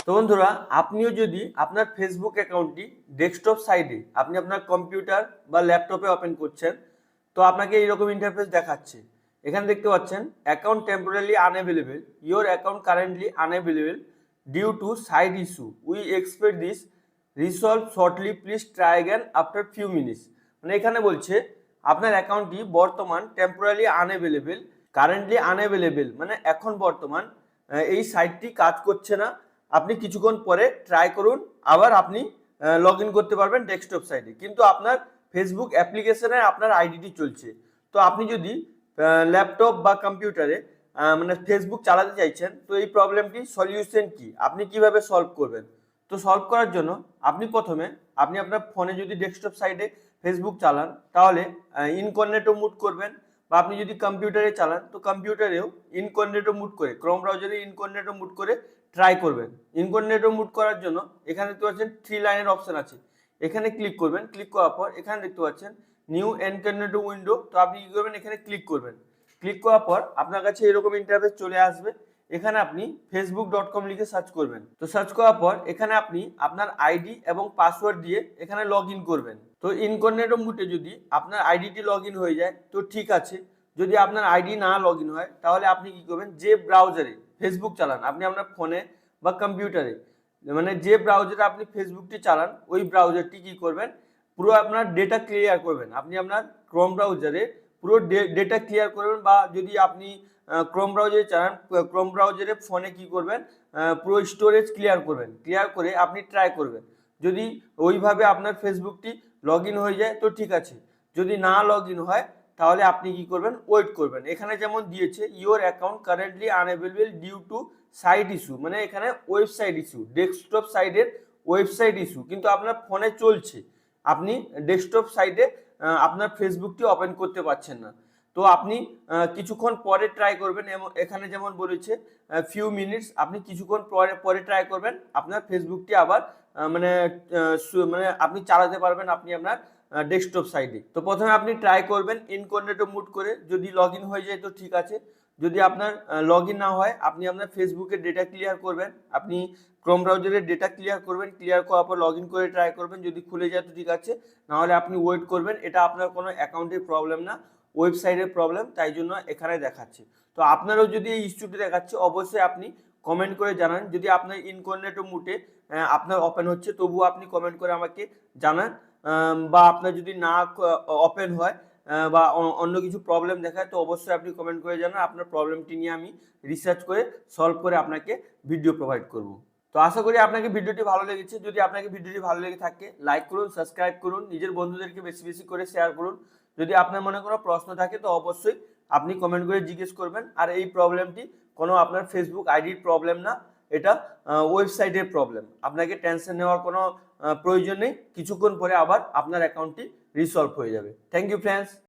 তো বন্ধুরা, আপনিও যদি আপনার ফেসবুক অ্যাকাউন্টটি ডেস্কটপ সাইডে আপনি আপনার কম্পিউটার বা ল্যাপটপে ওপেন করছেন, তো আপনাকে এইরকম ইন্টারফেস দেখাচ্ছে। এখানে দেখতে পাচ্ছেন account temporary unavailable, your account currently unavailable due to side issue, we expect this resolve shortly, please try again after few minutes. মানে এখানে বলছে আপনার অ্যাকাউন্টটি বর্তমান টেম্পোরারি আনঅ্যাভেলেবল, কারেন্টলি আনঅ্যাভেলেবল মানে এখন বর্তমান এই সাইটটি কাজ করছে না, আপনি কিছুক্ষণ পরে ট্রাই করুন, আবার আপনি লগ ইন করতে পারবেন ডেস্কটপ সাইটে। কিন্তু আপনার ফেসবুক অ্যাপ্লিকেশনে আপনার আইডিটি চলছে। তো আপনি যদি ল্যাপটপ বা কম্পিউটারে মানে ফেসবুক চালাতে চাইছেন, তো এই প্রবলেমটি সলিউশন কি, আপনি কিভাবে সলভ করবেন? তো সলভ করার জন্য আপনি প্রথমে আপনার ফোনে যদি ডেস্কটপ সাইটে ফেসবুক চালান, তাহলে ইনকগনিটো মুড করবেন, বা আপনি যদি কম্পিউটারে চালান তো কম্পিউটারেও ইনকগনিটো মুড করে, ক্রোম ব্রাউজারে ইনকগনিটো মুড করে ট্রাই করবেন। ইনকগনিটো মুড করার জন্য এখানে দেখতে পাচ্ছেন 3 লাইনের অপশন আছে, এখানে ক্লিক করবেন। ক্লিক করার পর এখানে দেখতে পাচ্ছেন নিউ ইনকগনিটো উইন্ডো, তো আপনি কি করবেন, এখানে ক্লিক করবেন। ক্লিক করার পর আপনার কাছে এরকম ইন্টারফেস চলে আসবে। এখানে আপনি facebook.com লিখে সার্চ করবেন। তো সার্চ করার পর এখানে আপনি আপনার আইডি এবং পাসওয়ার্ড দিয়ে এখানে লগ ইন করবেন। তো ইনকগনিটো মুডে যদি আপনার আইডিটি লগ ইন হয়ে যায় তো ঠিক আছে, যদি আপনার আইডি না লগ ইন হয় তাহলে আপনি কি করবেন, যে ব্রাউজারে ফেসবুক চালান আপনি আপনার ফোনে বা কম্পিউটারে, মানে যে ব্রাউজারে আপনি ফেসবুকটি চালান ওই ব্রাউজারটি কি করবেন, পুরো আপনার ডেটা ক্লিয়ার করবেন। আপনি আপনার ক্রোম ব্রাউজারে পুরো ডেটা ক্লিয়ার করবেন, বা যদি আপনি ক্রোম ব্রাউজারে চালান, ক্রোম ব্রাউজারে ফোনে কি করবেন, পুরো স্টোরেজ ক্লিয়ার করবেন। ক্লিয়ার করে আপনি ট্রাই করবেন, যদি ওইভাবে আপনার ফেসবুকটি লগ ইন হয়ে যায় তো ঠিক আছে। যদি না লগ ইন হয় তাহলে আপনি কি করবেন, ওয়েট করবেন। এখানে যেমন দিয়েছে your account currently unavailable due to site issue, মানে এখানে ওয়েবসাইট ইস্যু, ডেস্কটপ সাইটের ওয়েবসাইট ইস্যু, কিন্তু আপনার ফোনে চলছে, আপনি ডেস্কটপ সাইটে আপনার ফেসবুকটি ওপেন করতে পারছেন না। তো আপনি কিছুক্ষণ পরে ট্রাই করবেন, এখানে যেমন বলেছে ফিউ মিনিটস, আপনি কিছুক্ষণ পরে ট্রাই করবেন, আপনার ফেসবুকটি আবার মানে আপনি চালাতে পারবেন আপনি আপনার ডেস্কটপ সাইটে। তো প্রথমে আপনি ট্রাই করবেন ইনকগনিটো মুড করে, যদি লগ ইন হয়ে যায় তো ঠিক আছে। যদি আপনার লগ ইন না হয় আপনি আপনার ফেসবুকের ডেটা ক্লিয়ার করবেন, আপনি ক্রোম ব্রাউজারের ডেটা ক্লিয়ার করবেন, ক্লিয়ার করার পর লগ ইন করে ট্রাই করবেন, যদি খুলে যায় তো ঠিক আছে, নাহলে আপনি ওয়েট করবেন। এটা আপনার কোনো অ্যাকাউন্টের প্রবলেম না, ওয়েবসাইটের প্রবলেম, তাই জন্য এখানে দেখাচ্ছে। তো আপনারও যদি এই ইস্যুটি দেখাচ্ছে অবশ্যই আপনি কমেন্ট করে জানান। যদি আপনার ইনকগনিটো মুডে আপনার ওপেন হচ্ছে তবুও আপনি কমেন্ট করে আমাকে জানান, বা আপনার যদি না ওপেন হয় বা অন্য কিছু প্রবলেম দেখায় তো অবশ্যই আপনি কমেন্ট করে জানান। আপনার প্রবলেমটি নিয়ে আমি রিসার্চ করে সলভ করে আপনাকে ভিডিও প্রোভাইড করব। তো আশা করি আপনাকে ভিডিওটি ভালো লেগেছে। যদি আপনাকে ভিডিওটি ভালো লেগে থাকে লাইক করুন, সাবস্ক্রাইব করুন, নিজের বন্ধুদেরকে বেশি বেশি করে শেয়ার করুন। যদি আপনার মনে কোনো প্রশ্ন থাকে তো অবশ্যই আপনি কমেন্ট করে জিজ্ঞেস করবেন। আর এই প্রবলেমটি কোনো আপনার ফেসবুক আইডির প্রবলেম না, এটা ওয়েবসাইটের প্রবলেম। আপনাকে টেনশন নেওয়ার কোনো প্রয়োজন নেই, কিছুক্ষণ পরে আবার আপনার অ্যাকাউন্টটি রিসলভ হয়ে যাবে। Thank you friends.